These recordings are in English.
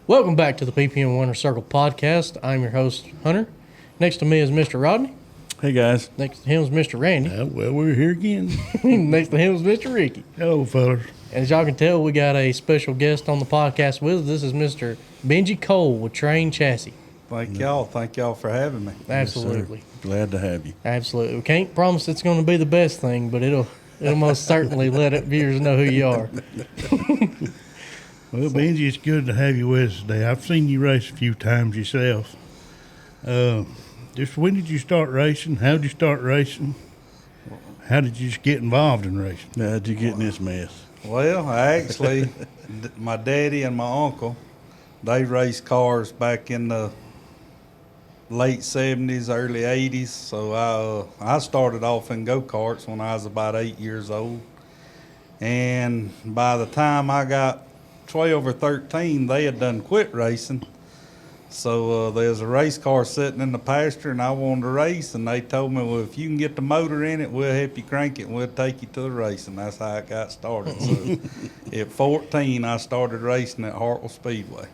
Welcome back to the PPM Winner Circle podcast. I'm your host, Hunter. Next to me is Mr. Rodney. Hey, guys. Next to him is Mr. Randy. Well, we're here again. Next to him is Mr. Ricky. Hello, fellas. And as y'all can tell, we got a special guest on the podcast with us. This is Mr. Benji Cole with Train Chassis. Thank y'all. Thank y'all for having me. Absolutely. Yes, glad to have you. Absolutely. We can't promise it's going to be the best thing, but it'll most certainly let viewers know who you are. Well, Benji, it's good to have you with us today. I've seen you race a few times yourself. Just when did you start racing? How did you start racing? How did you just get involved in racing? How did you get in this mess? Well, actually, my daddy and my uncle, they raced cars back in the late 70s, early 80s. So I started off in go-karts when I was about 8 years old. And by the time I got 12 or 13, they had done quit racing. So there was a race car sitting in the pasture, and I wanted to race, and they told me, well, if you can get the motor in it, we'll help you crank it, and we'll take you to the race. And that's how it got started. So at 14, I started racing at Hartwell Speedway.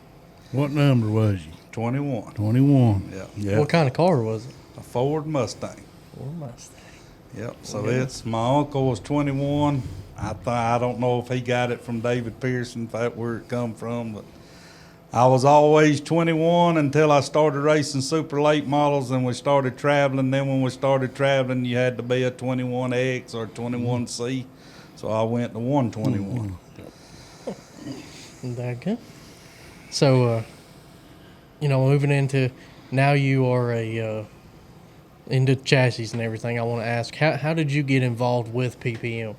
What number was you? 21. 21. Yeah. What kind of car was it? A Ford Mustang. Ford Mustang. Yep. So it's my uncle was 21. I don't know if he got it from David Pearson, if that's where it come from, but I was always 21 until I started racing super late models and we started traveling. Then when we started traveling, you had to be a 21X or 21C. So I went to 121. That good. So, moving into now you are into chassis and everything. I want to ask, how did you get involved with PPM?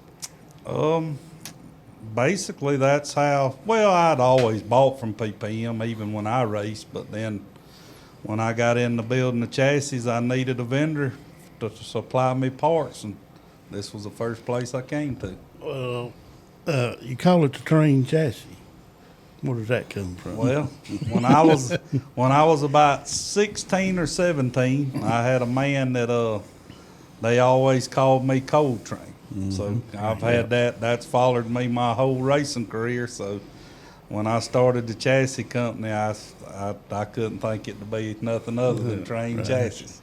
Basically that's how, well, I'd always bought from PPM even when I raced, but then when I got into building the chassis, I needed a vendor to supply me parts, and this was the first place I came to. Well, you call it the train chassis. Where does that come from? Well, when I was about 16 or 17, I had a man that they always called me Cold Train. So I've had that's followed me my whole racing career. So when I started the chassis company, I couldn't think it to be nothing other than Train Chassis.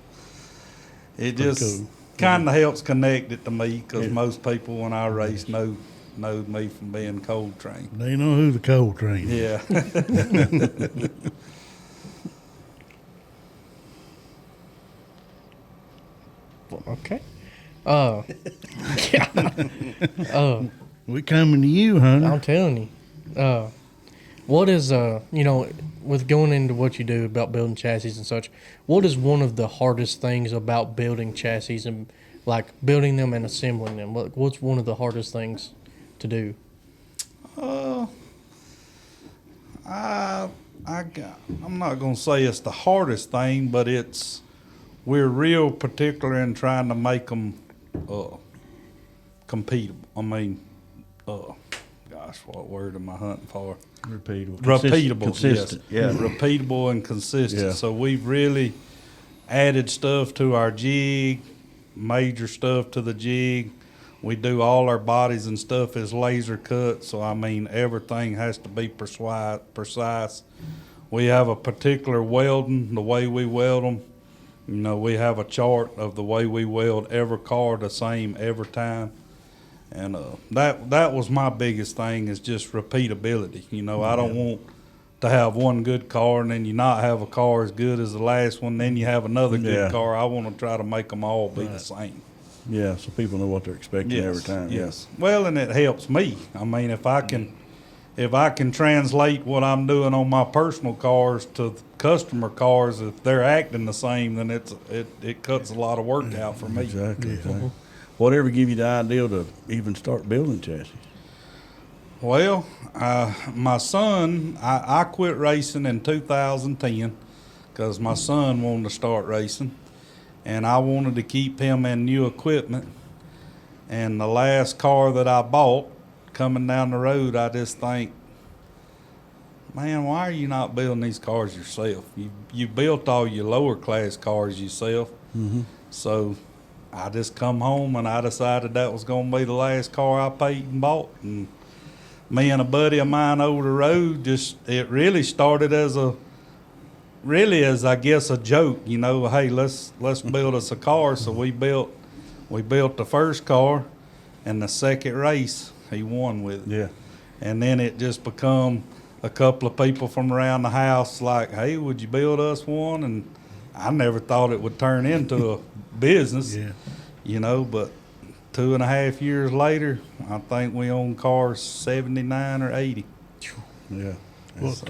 It just kind of helps connect it to me because most people when I race know me from being Cold Train. They know who the Cold Train is. Yeah. Okay. We coming to you, Hunter. I'm telling you. What is, with going into what you do about building chassis and such, what is one of the hardest things about building chassis and, like, building them and assembling them? What's one of the hardest things to do? I'm not going to say it's the hardest thing, but we're real particular in trying to make them competable. I mean, what word am I hunting for? Repeatable. Consistent. Yes. Yeah, repeatable and consistent. Yeah. So we've really added stuff to our jig, major stuff to the jig. We do all our bodies and stuff is laser cut. So, I mean, everything has to be precise. We have a particular welding, the way we weld them. We have a chart of the way we weld every car the same every time. And that was my biggest thing is just repeatability. I don't want to have one good car and then you not have a car as good as the last one, then you have another good car. I want to try to make them all be the same. Yeah, so people know what they're expecting every time. Yes. Well, and it helps me. I mean, if I can translate what I'm doing on my personal cars to customer cars, if they're acting the same, then it cuts a lot of work out for me. Exactly. Whatever give you the idea to even start building chassis? Well, my son, I quit racing in 2010 because my son wanted to start racing, and I wanted to keep him in new equipment. And the last car that I bought, coming down the road, I just think, man, why are you not building these cars yourself? You built all your lower class cars yourself. So I just come home and I decided that was going to be the last car I paid and bought. And me and a buddy of mine over the road, it really started as I guess a joke, you know. Hey, let's build us a car. So we built the first car, and the second race he won with it. Yeah. And then it just become a couple of people from around the house like, hey, would you build us one? And I never thought it would turn into a business, Yeah. you know, but 2.5 years later, I think we own cars 79 or 80. Yeah. What,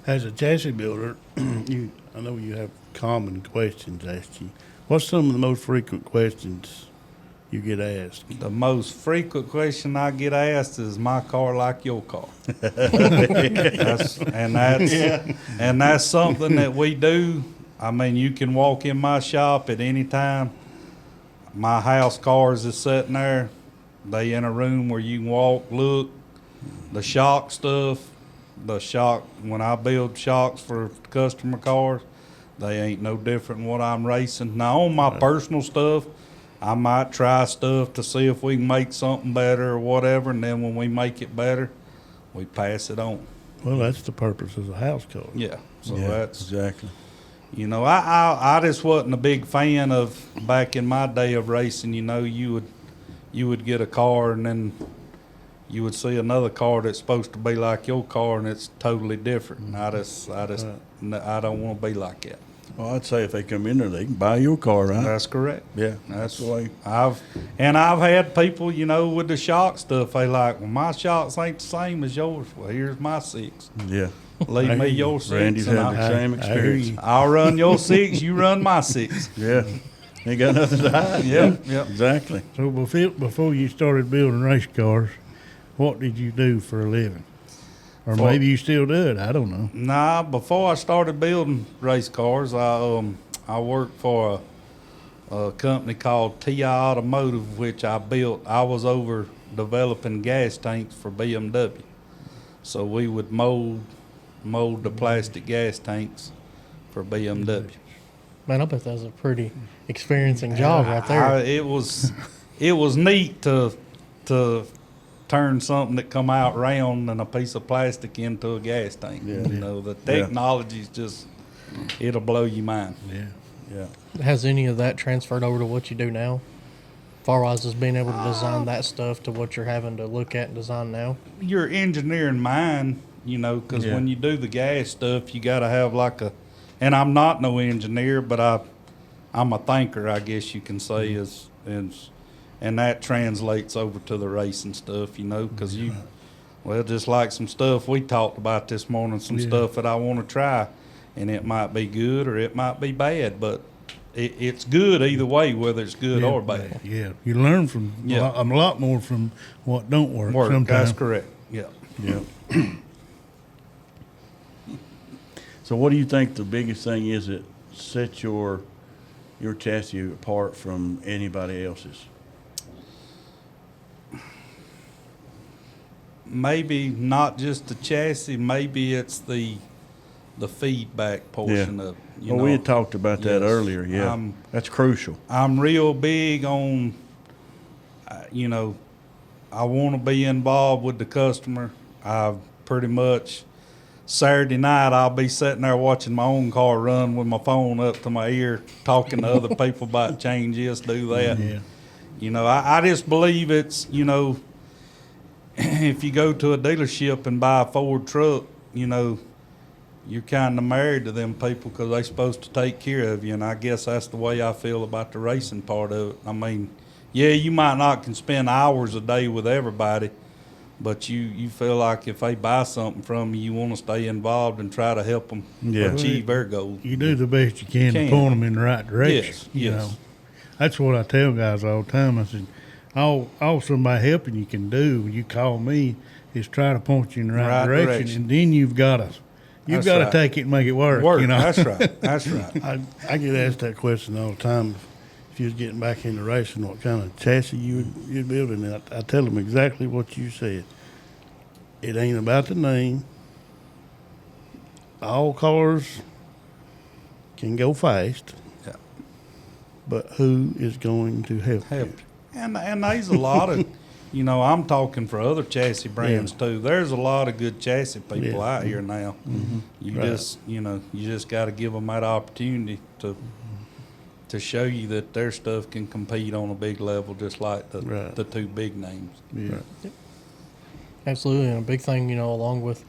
as a chassis builder, I know you have common questions asked you. What's some of the most frequent questions you get asked? The most frequent question I get asked is, my car like your car? And that's something that we do. I mean, you can walk in my shop at any time. My house cars is sitting there. They in a room where you can walk, look. The shock stuff, when I build shocks for customer cars, they ain't no different than what I'm racing. Now, on my personal stuff, I might try stuff to see if we can make something better or whatever, and then when we make it better, we pass it on. Well, that's the purpose of a house car. Yeah, so Yeah, that's, exactly. you know, I just wasn't a big fan of, back in my day of racing, you know, you would get a car and then you would see another car that's supposed to be like your car and it's totally different. And I don't want to be like that. Well, I'd say if they come in there, they can buy your car, right? That's correct. Yeah, That's the way. I've had people, you know, with the shock stuff. They like, well, my shocks ain't the same as yours. Well, here's my 6. Yeah. Leave me your 6. Randy's and had the same I hear experience. you. I'll run your 6. You run my 6. Yeah. Ain't got nothing to hide. Yep, yep. Exactly. So before you started building race cars, what did you do for a living? Or For- maybe you still do it. I don't know. Nah, before I started building race cars, I worked for a company called TI Automotive, which I was over developing gas tanks for BMW. So we would mold the plastic gas tanks for BMW. Man, I bet that was a pretty experiencing job right there. It was neat to turn something that come out round and a piece of plastic into a gas tank. Yeah. You know, the technology's just, it'll blow your mind. Yeah. Yeah. Has any of that transferred over to what you do now? Far as just being able to design that stuff to what you're having to look at and design now? Your engineering mind, you know, because Yeah. when you do the gas stuff, you got to have and I'm not no engineer, but I'm a thinker, I guess you can say, and that translates over to the racing stuff, you know, because just like some stuff we talked about this morning, some stuff that I want to try, and it might be good or it might be bad, but it's good either way, whether it's good or bad. Yeah. You learn from a lot more from what don't work sometimes. That's correct. Yeah. Yeah. So what do you think the biggest thing is that sets your chassis apart from anybody else's? Maybe not just the chassis, maybe it's the feedback portion of it. You know, We had talked about that Yes. earlier. Yeah. That's crucial. I'm real big on, you know, I want to be involved with the customer. I pretty much, Saturday night, I'll be sitting there watching my own car run with my phone up to my ear, talking to other people about change this, do that. Yeah. You know, I just believe it's, you know, if you go to a dealership and buy a Ford truck, you know, you're kind of married to them people because they're supposed to take care of you. And I guess that's the way I feel about the racing part of it. I mean, yeah, you might not can spend hours a day with everybody, but you feel like if they buy something from you, you want to stay involved and try to help them achieve their goals. You do the best you can to point them in the right direction. Yes, you yes. know. That's what I tell guys all the time. I said, all somebody helping you can do when you call me is try to point you in the right direction, and then you've got to That's right. take it and make it work. You know? That's right. That's right. I get asked that question all the time. If you was getting back into racing, what kind of chassis you'd build, and I tell them exactly what you said. It ain't about the name. All cars can go fast, Yeah. but who is going to help you? And there's a lot of, you know, I'm talking for other chassis brands too. There's a lot of good chassis people Yeah. out here now. You Right. just, you know, you just got to give them that opportunity to show you that their stuff can compete on a big level, just like Right. the two big names. Yeah. Absolutely, and a big thing, you know, along with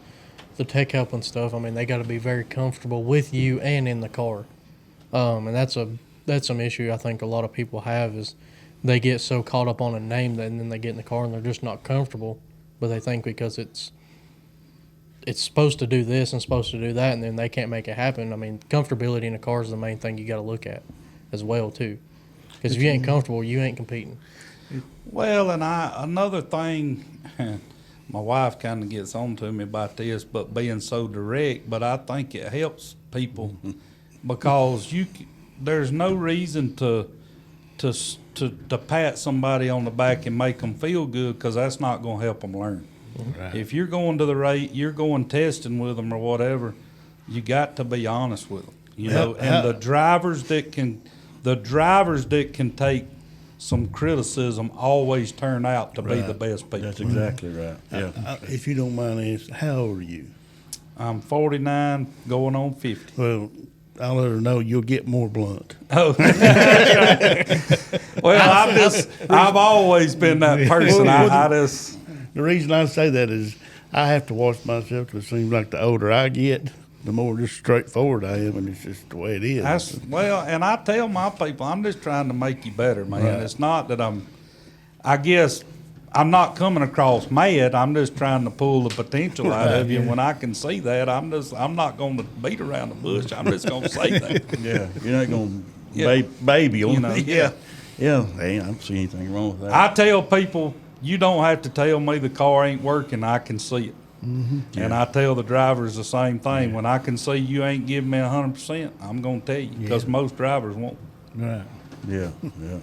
the tech help and stuff. I mean, they got to be very comfortable with you and in the car, and that's some issue I think a lot of people have is they get so caught up on a name that and then they get in the car and they're just not comfortable, but they think because it's supposed to do this and supposed to do that, and then they can't make it happen. I mean, comfortability in a car is the main thing you got to look at as well too, because if you ain't comfortable, you ain't competing. Well, and another thing, my wife kind of gets on to me about this, but being so direct, but I think it helps people because there's no reason to pat somebody on the back and make them feel good, because that's not going to help them learn. Right. If you're going to the rate, you're going testing with them or whatever, you got to be honest with them. You know, and the drivers that can take some criticism always turn out to be Right. the best people. That's exactly right. Yeah. If you don't mind asking, how old are you? I'm 49, going on 50. Well, I'll let her know you'll get more blunt. Oh, well, I've always been that person. The reason I say that is I have to watch myself because it seems like the older I get, the more just straightforward I am, and it's just the way it is. And I tell my people, I'm just trying to make you better, man. Right. It's not that I guess I'm not coming across mad. I'm just trying to pull the potential out of you. And when I can see that, I'm not going to beat around the bush. I'm just going to say that. Yeah. You're not going to Yeah. baby on You know, yeah. Yeah. Hey, I don't see anything wrong with that. I tell people, you don't have to tell me the car ain't working. I can see it. And I tell the drivers the same thing. When I can see you ain't giving me 100%, I'm going to tell you, because most drivers won't. Right. Yeah. Yeah.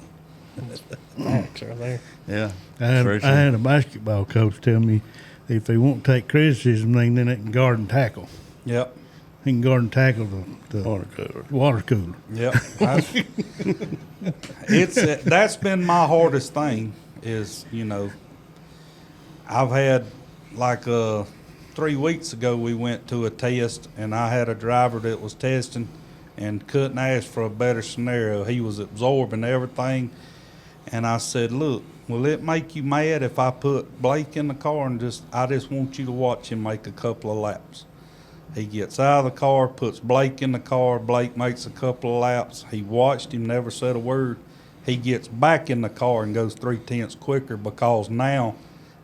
Facts are there. Yeah. I had, Very I true. had a basketball coach tell me if they won't take criticism, then they can guard and tackle. Yep. He can guard and tackle the water cooler. Yep. That's been my hardest thing is, you know, I've had like 3 weeks ago we went to a test and I had a driver that was testing and couldn't ask for a better scenario. He was absorbing everything, and I said, look, will it make you mad if I put Blake in the car and I just want you to watch him make a couple of laps? He gets out of the car, puts Blake in the car. Blake makes a couple of laps. He watched him, never said a word. He gets back in the car and goes 3/10 quicker because now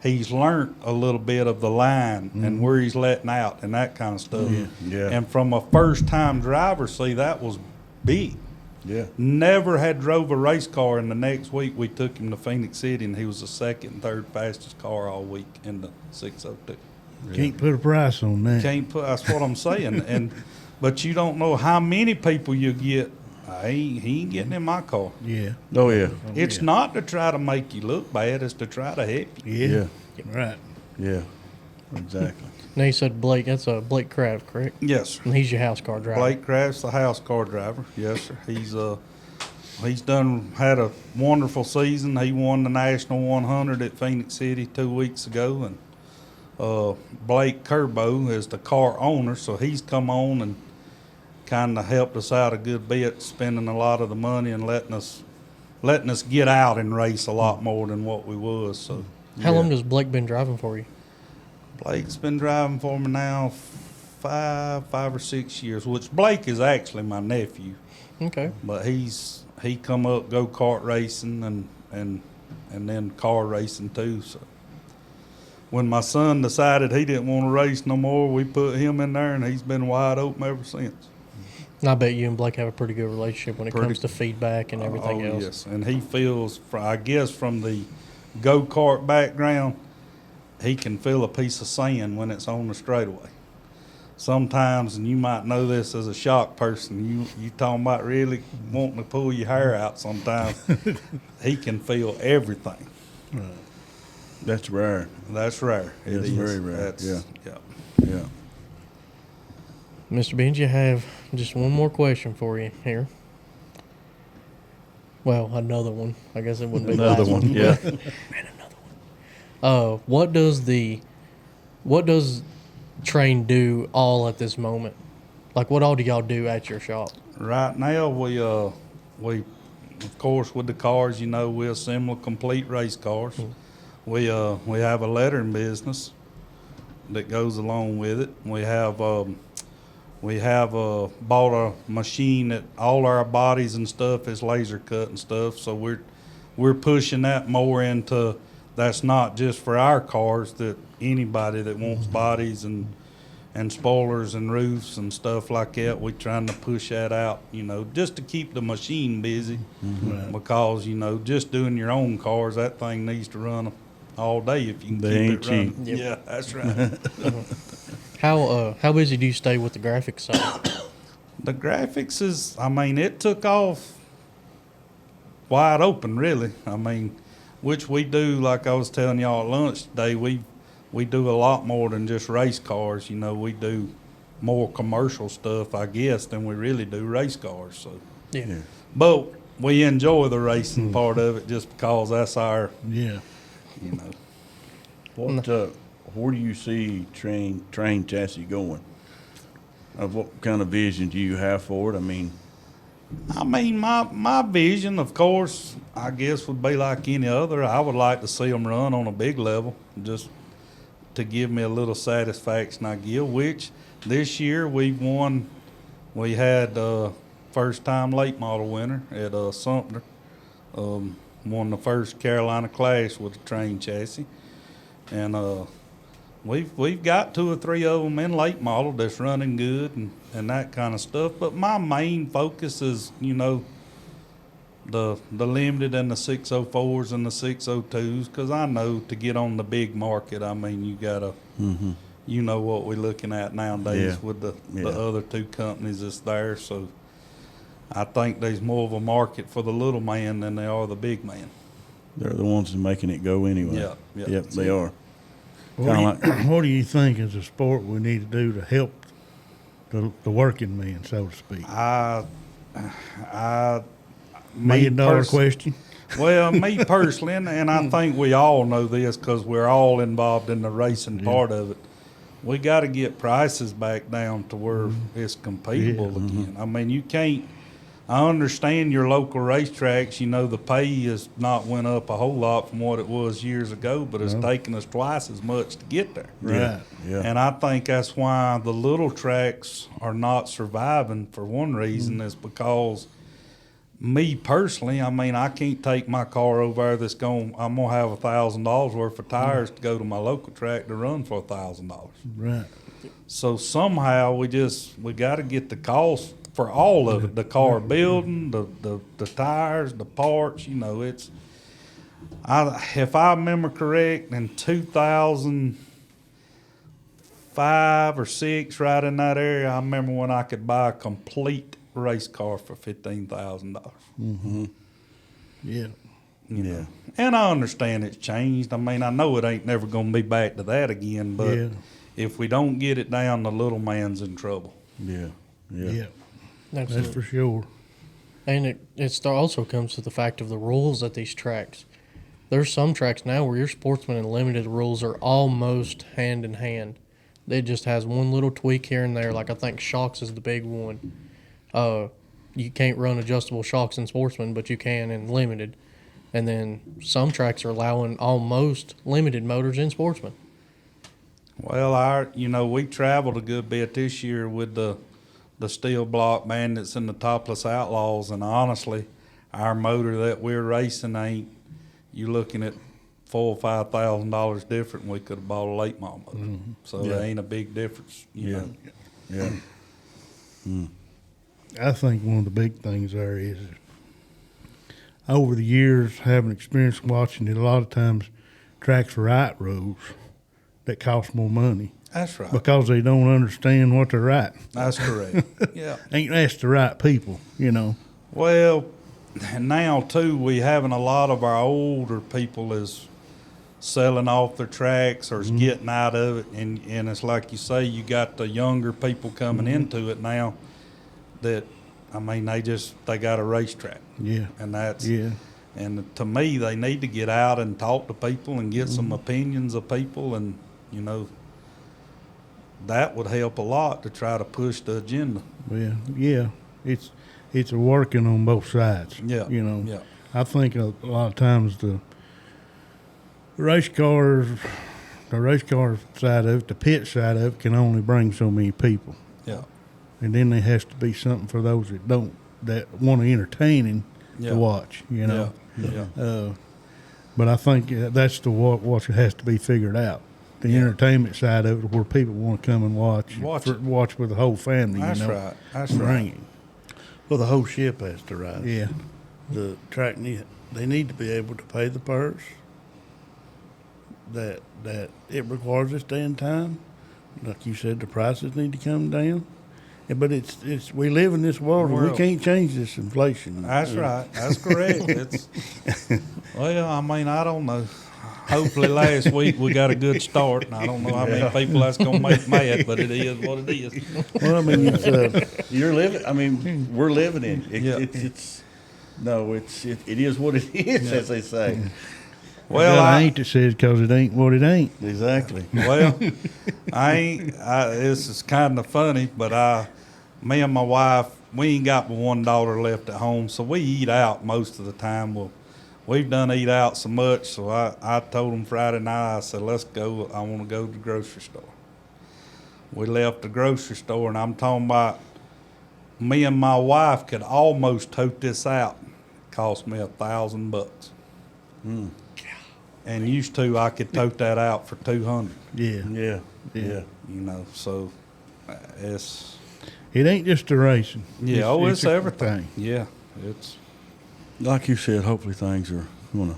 he's learned a little bit of the line and where he's letting out and that kind of stuff. Yeah. And from a first-time driver, see, that was big. Yeah. Never had drove a race car, and the next week we took him to Phoenix City, and he was the second and third fastest car all week in the 602. Can't put a price on that. Can't put. That's what I'm saying. But you don't know how many people you get. He ain't getting in my car. Yeah. Oh, yeah. It's not to try to make you look bad. It's to try to help you. Yeah. Yeah. Right. Yeah. Exactly. Now you said Blake. That's Blake Kraft, correct? Yes, sir. And he's your house car driver. Blake Kraft's the house car driver. Yes, sir. He's had a wonderful season. He won the National 100 at Phoenix City 2 weeks ago, and Blake Kerbo is the car owner, so he's come on and kind of helped us out a good bit, spending a lot of the money and letting us get out and race a lot more than what we was. So How long has Blake been driving for you? Blake's been driving for me now 5 or 6 years, which Blake is actually my nephew, Okay. but he come up go-kart racing and then car racing too. So when my son decided he didn't want to race no more, we put him in there, and he's been wide open ever since. And I bet you and Blake have a pretty good relationship when it Pretty- comes to feedback and everything else. Yes, and he feels, I guess, from the go-kart background, he can feel a piece of sand when it's on the straightaway. Sometimes, and you might know this as a shock person, you talking about really wanting to pull your hair out sometimes, he can feel everything. That's rare. That's rare. It It's is. very rare, yeah. Yeah. Mr. Benji, I have just one more question for you here. Well, another one. I guess it wouldn't be the Another last one. Yeah. Man, another one. What does Train do all at this moment? Like, what all do y'all do at your shop? Right now, we of course with the cars, we assemble complete race cars. We have a lettering business that goes along with it. We have bought a machine that all our bodies and stuff is laser cut and stuff. So we're pushing that more into, that's not just for our cars, that anybody that wants bodies and spoilers and roofs and stuff like that, we're trying to push that out, just to keep the machine busy. Right. Because, just doing your own cars, that thing needs to run all day if you can They keep ain't it running. cheap. Yep. Yeah, that's right. How busy do you stay with the graphics side? The graphics is, it took off wide open, really. Which we do, like I was telling y'all at lunch today, we do a lot more than just race cars. We do more commercial stuff, I guess, than we really do race cars. So, Yeah. but we enjoy the racing part of it just because that's our, Yeah. Where do you see train chassis going? What kind of vision do you have for it? my vision, of course, I guess would be like any other. I would like to see them run on a big level, just to give me a little satisfaction, I give, which this year we've won. We had first time late model winner at Sumter. Won the first Carolina Clash with a train chassis. And we've got 2 or 3 of them in late model that's running good and that kind of stuff. But my main focus is, the limited and the 604s and the 602s, because I know to get on the big market, you gotta, what we're looking at nowadays Yeah. with the Yeah. other 2 companies that's there. So I think there's more of a market for the little man than they are the big man. They're the ones that's making it go anyway. Yeah. Yep, they are. What do you think as a sport we need to do to help the working man, so to speak? I $1 million question. Well, me personally, and I think we all know this because we're all involved in the racing part of it. We got to get prices back down to where it's competitive again. You can't. I understand your local racetracks. The pay has not went up a whole lot from what it was years ago, but it's taken us twice as much to get there. Right. Yeah. And I think that's why the little tracks are not surviving. For one reason, is because me personally, I can't take my car over there I'm gonna have $1,000 worth of tires to go to my local track to run for $1,000. Right. So somehow we got to get the cost for all of it, the car building, the tires, the parts. If I remember correct, in 2005 or 6, right in that area, I remember when I could buy a complete race car for $15,000. Yeah. Yeah. And I understand it's changed. I know it ain't never going to be back to that again, but if we don't get it down, the little man's in trouble. Yeah. Yeah. That's Absolutely. for sure. And it also comes to the fact of the rules at these tracks. There's some tracks now where your sportsman and limited rules are almost hand in hand. It just has one little tweak here and there. Like I think shocks is the big one. You can't run adjustable shocks in sportsman, but you can in limited. And then some tracks are allowing almost limited motors in sportsman. Well, we traveled a good bit this year with the steel block bandits and the topless outlaws, and honestly, our motor that we're racing ain't. You looking at $4,000 or $5,000 different. We could have bought a late model motor, so there ain't a big difference. You know. Yeah. I think one of the big things there is over the years, having experience watching it, a lot of times tracks write rules that cost more money That's right. because they don't understand what they're writing. That's correct. Yeah. Ain't asked the right people, Well, now too, we having a lot of our older people is selling off their tracks or is getting out of it, and it's like you say, you got the younger people coming into it now that they got a racetrack. Yeah. And that's Yeah. And to me, they need to get out and talk to people and get some opinions of people, and you know, that would help a lot to try to push the agenda. Well, yeah, it's a working on both sides. Yeah, You know, yeah. I think a lot of times the race cars, side of it, the pit side of it, can only bring so many people, Yeah, and then there has to be something for those that want to entertaining yeah. to watch. You know, Yeah. but I think that's what has to be figured out. The Yeah. entertainment side of it, where people want to come and watch, watch with the whole family. That's you know, right. That's bring right. it. Well, the whole ship has to rise. Yeah, The track they need to be able to pay the purse that it requires this day and time. Like you said, the prices need to come down. But it's we live in this world and we can't change this inflation. That's right. That's correct. It's well, I mean, I don't know. Hopefully, last week we got a good start, and I don't know how many people that's going to make mad, but it is what it is. Well, I mean, it's You're living. I mean, we're living in it. Yeah. It is what it is, as they say. Well, I ain't that says because it ain't what it ain't. Exactly. Well, this is kind of funny, but me and my wife, we ain't got but $1 left at home, so we eat out most of the time. Well, we've done eat out so much, so I told them Friday night, I said, let's go. I want to go to the grocery store. We left the grocery store, and I'm talking about me and my wife could almost tote this out. It cost me $1,000. And used to, I could tote that out for $200. Yeah, Yeah. You know, so it's it ain't just the racing. it's a everything. thing. Yeah, it's Like you said, hopefully things are yeah,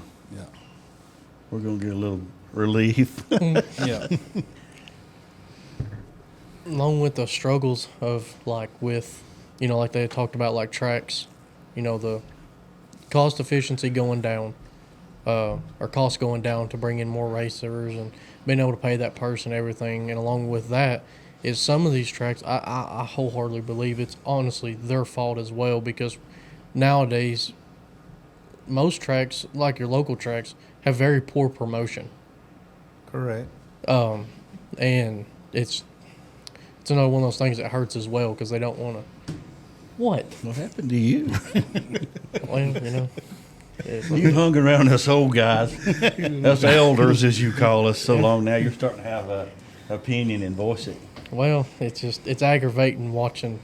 we're gonna get a little relief. yeah, Along with the struggles of like like they talked about like tracks, the cost efficiency going down, or costs going down to bring in more racers and being able to pay that person everything. And along with that is some of these tracks, I wholeheartedly believe it's honestly their fault as well, because nowadays most tracks, like your local tracks, have very poor promotion. correct. And it's another one of those things that hurts as well, because they don't want to. What? What happened to you? Well, You hung around us old guys, us elders, as you call us, so long now. You're starting to have an opinion and voice it. Well, it's aggravating watching.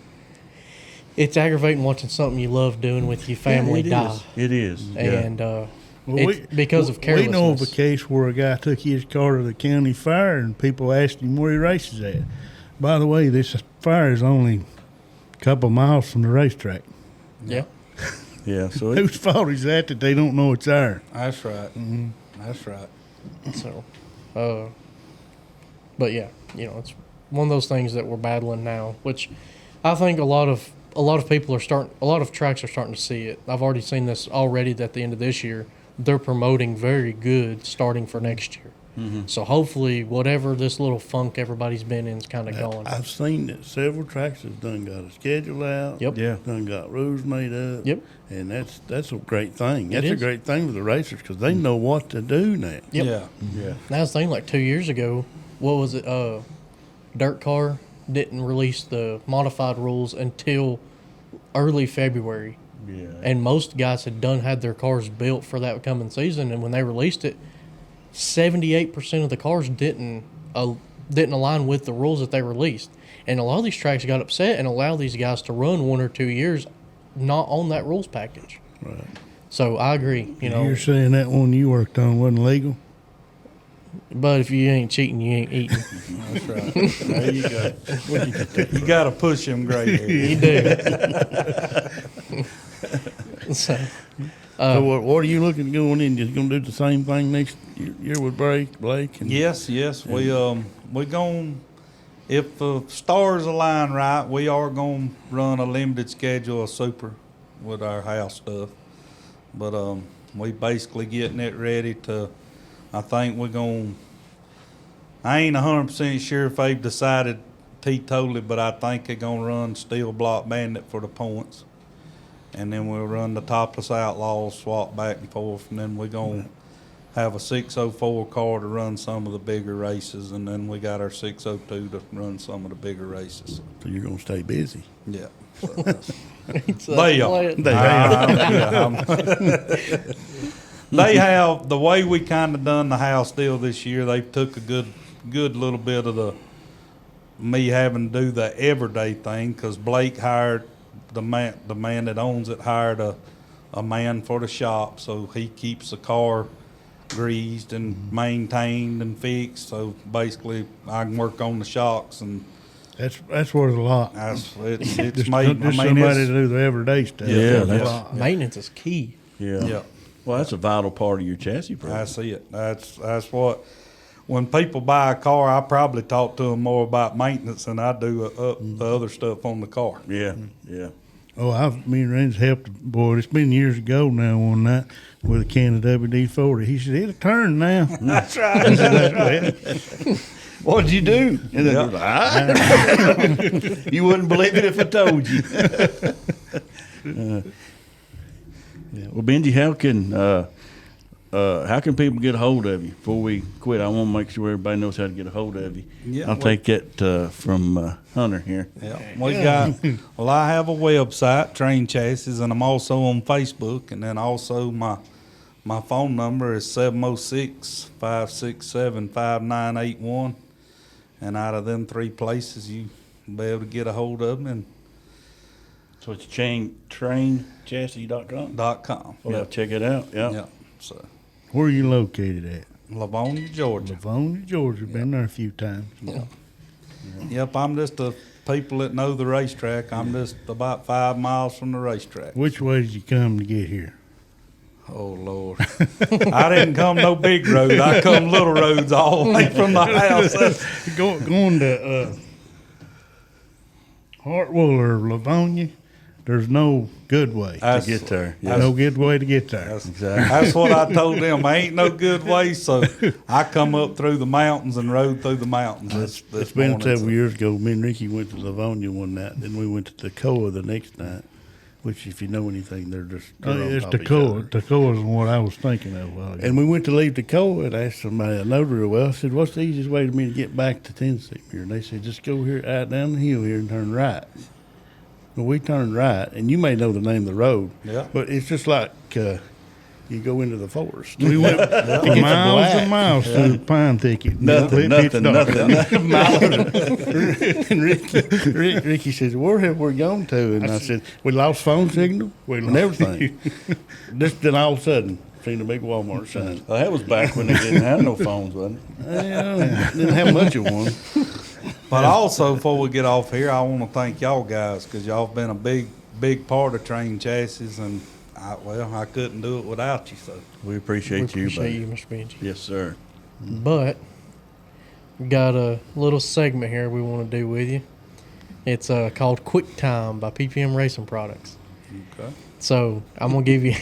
It's aggravating watching something you love doing with your family die. It is. And Well, it's because of carelessness. We know of a case where a guy took his car to the county fair and people asked him where he races at. By the way, this fair is only a couple miles from the racetrack. Yeah. Yeah. So Whose fault is that they don't know it's there? That's right. That's right. So, but yeah, it's one of those things that we're battling now, which I think a lot of people a lot of tracks are starting to see it. I've already seen this already at the end of this year. They're promoting very good starting for next year. So hopefully whatever this little funk everybody's been in is kind of going. I've seen that several tracks have done got a schedule out. Yep. Yeah. Done got rules made up. Yep. And that's a great thing. That's It a is. great thing for the racers because they know what to do now. Yep. Yeah. yeah. That's the thing, like 2 years ago, what was it? Dirt Car didn't release the modified rules until early February. Yeah. And most guys had their cars built for that coming season, and when they released it, 78% of the cars didn't align with the rules that they released. And a lot of these tracks got upset and allowed these guys to run 1 or 2 years not on that rules package. Right. So I agree, You're saying that one you worked on wasn't legal? but if you ain't cheating, you ain't eating. That's right. There you go. You got to push him gray hair. You do. So, So what are you looking at going in? Just going to do the same thing next year with Blake? And Yes. We going if the stars align right, we are going to run a limited schedule of super with our house stuff. But we basically getting it ready to. I think we're going. I ain't 100% sure if they've decided teetotally, but I think they're going to run Steel Block Bandit for the points. and then we'll run the topless outlaws, swap back and forth, and then we're gonna have a 604 car to run some of the bigger races, and then we got our 602 to run some of the bigger races. So you're gonna stay busy. Yeah. So that's- So They that's are. what- They have the way we kind of done the house deal this year. They took a good little bit of the me having to do the everyday thing because Blake hired the man that owns it hired a man for the shop, so he keeps the car greased and maintained and fixed. So basically, I can work on the shocks, and That's worth a lot. it's Just, made. just I mean, somebody to it's, do the everyday stuff. Yeah, That's a that's- lot. Maintenance is key. Yeah. yeah. Well, that's a vital part of your chassis program. That's it. That's what. When people buy a car, I probably talk to them more about maintenance than I do the other stuff on the car. Yeah, yeah. Oh, me and Randy's helped. Boy, it's been years ago now. One night with a can of WD-40, he said it'll turn now. That's right. That's right. What'd you do? And then you wouldn't believe it if I told you. Yeah. Well, Benji, how can people get a hold of you? Before we quit, I want to make sure everybody knows how to get a hold of you. Yeah, I'll take that from Hunter here. Yeah, we got. Well, I have a website, Train Chassis, and I'm also on Facebook. And then also my phone number is 706-567-5981. And out of them 3 places, you be able to get a hold of them. And So it's trainchassis.com. .com. Well, I'll check it out. Yeah. Yeah. So Where are you located at? Livonia, Georgia. Livonia, Georgia. Been there a few times. Yeah. Yep, I'm just the people that know the racetrack. I'm just about 5 miles from the racetrack. Which way did you come to get here? Oh, Lord. I didn't come no big road. I come little roads all the way from the house. Going to Hartwell or Livonia, there's no good way. To get there. Yeah. No good way to get there. That's what I told them. Ain't no good way, so I come up through the mountains and rode through the mountains. It's been several years ago. Me and Ricky went to Livonia one night, then we went to Toccoa the next night. Which, if you know anything, they're just. It's on top of each Toccoa. other. Toccoa's what I was thinking of. And we went to leave Toccoa and asked somebody I know real well. I said, "What's the easiest way for me to get back to Tennessee?" And they said, "Just go here out down the hill here and turn right." Well, we turned right, and you may know the name of the road. Yeah. But it's just like you go into the forest. We went miles and miles through the pine thicket. Nothing. And Ricky says, "Where have we gone to?" And I said, "We lost phone signal and everything." Just then all of a sudden, seen a big Walmart sign. Well, that was back when they didn't have no phones, wasn't it? Didn't have much of one. But also, before we get off here, I want to thank y'all guys because y'all been a big part of Train Chassis, and I couldn't do it without you. So We appreciate, We you, appreciate buddy. you, Mr. Benji. Yes, sir. But we got a little segment here we want to do with you. It's called Quick Time by PPM Racing Products. okay. So I'm gonna give you.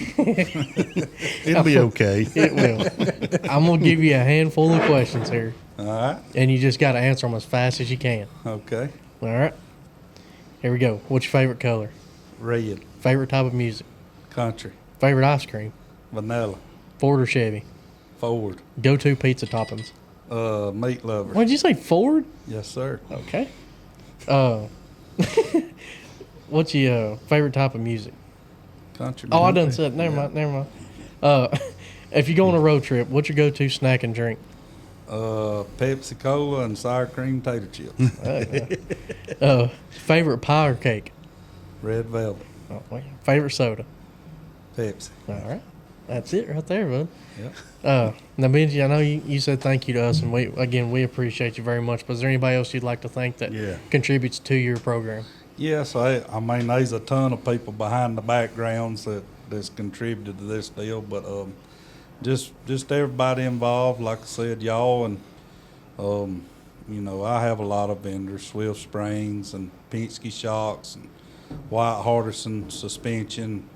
It'll be okay. It will. I'm gonna give you a handful of questions here, All right. and you just got to answer them as fast as you can. Okay. All right. Here we go. What's your favorite color? Red, Favorite type of music? country, Favorite ice cream? vanilla, Ford or Chevy? Ford, Go-to pizza toppings? meat lover. What did you say? Ford? Yes, sir. Okay. What's your favorite type of music? Country. Oh, I music. done said. Never mind. If you go on a road trip, what's your go-to snack and drink? Pepsi Cola and sour cream tater chips. Favorite pie or cake? Red velvet, Oh, well, favorite soda? Pepsi. All right. That's it right there, bud. Yep. Now, Benji, I know you said thank you to us, and we appreciate you very much. But is there anybody else you'd like to thank that Yeah. contributes to your program? Yes, I mean, there's a ton of people behind the backgrounds that's contributed to this deal, but just everybody involved, like I said, y'all, and I have a lot of vendors, Swift Springs and Penske Shocks and White Hardison Suspension.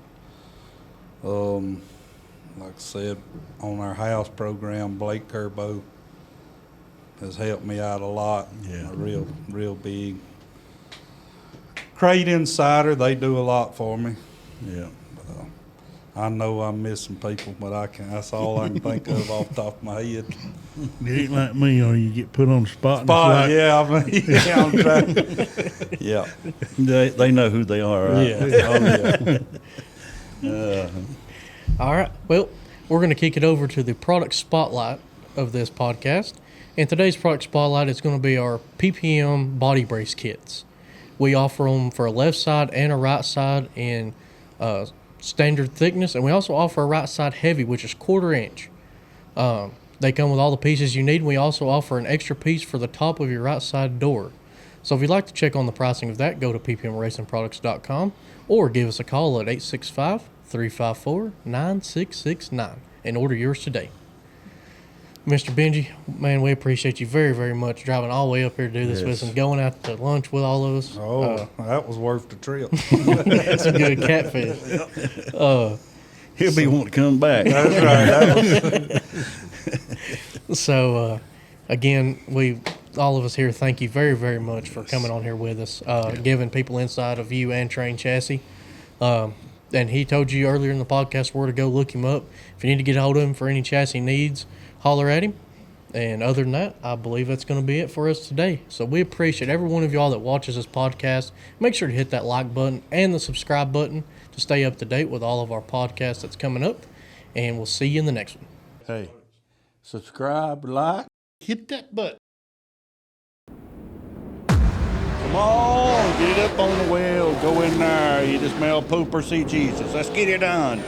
Like I said, on our house program, Blake Kerbo has helped me out a lot. Yeah. A real big. Crate Insider, they do a lot for me. Yeah. I know I'm missing people, but that's all I can think of off the top of my head. You ain't like me, or you get put on the spot. And But it's like, yeah, I mean, yeah, I'm trying. Yeah. They know who they are, right? Yeah. Oh, yeah. All right. Well, we're going to kick it over to the product spotlight of this podcast. And today's product spotlight is going to be our PPM body brace kits. We offer them for a left side and a right side in standard thickness, and we also offer a right side heavy, which is 1/4 inch. They come with all the pieces you need. We also offer an extra piece for the top of your right side door. So if you'd like to check on the pricing of that, go to ppmracingproducts.com or give us a call at 865-354-9669 and order yours today. Mr. Benji, man, we appreciate you very, very much driving all the way up here to do this with us and going out to lunch with all of us. That was worth the trip. That's a good catfish. He'll be wanting to come back. That's right. So, again, all of us here, thank you very, very much for coming on here with us, giving people insight of you and Train Chassis. And he told you earlier in the podcast where to go look him up. If you need to get a hold of him for any chassis needs, holler at him. And other than that, I believe that's going to be it for us today. So we appreciate every one of y'all that watches this podcast. Make sure to hit that like button and the subscribe button to stay up to date with all of our podcasts that's coming up. And we'll see you in the next one. Hey, subscribe, like, hit that button. Come on, get up on the well, go in there, you just smell poop or see Jesus. Let's get it done.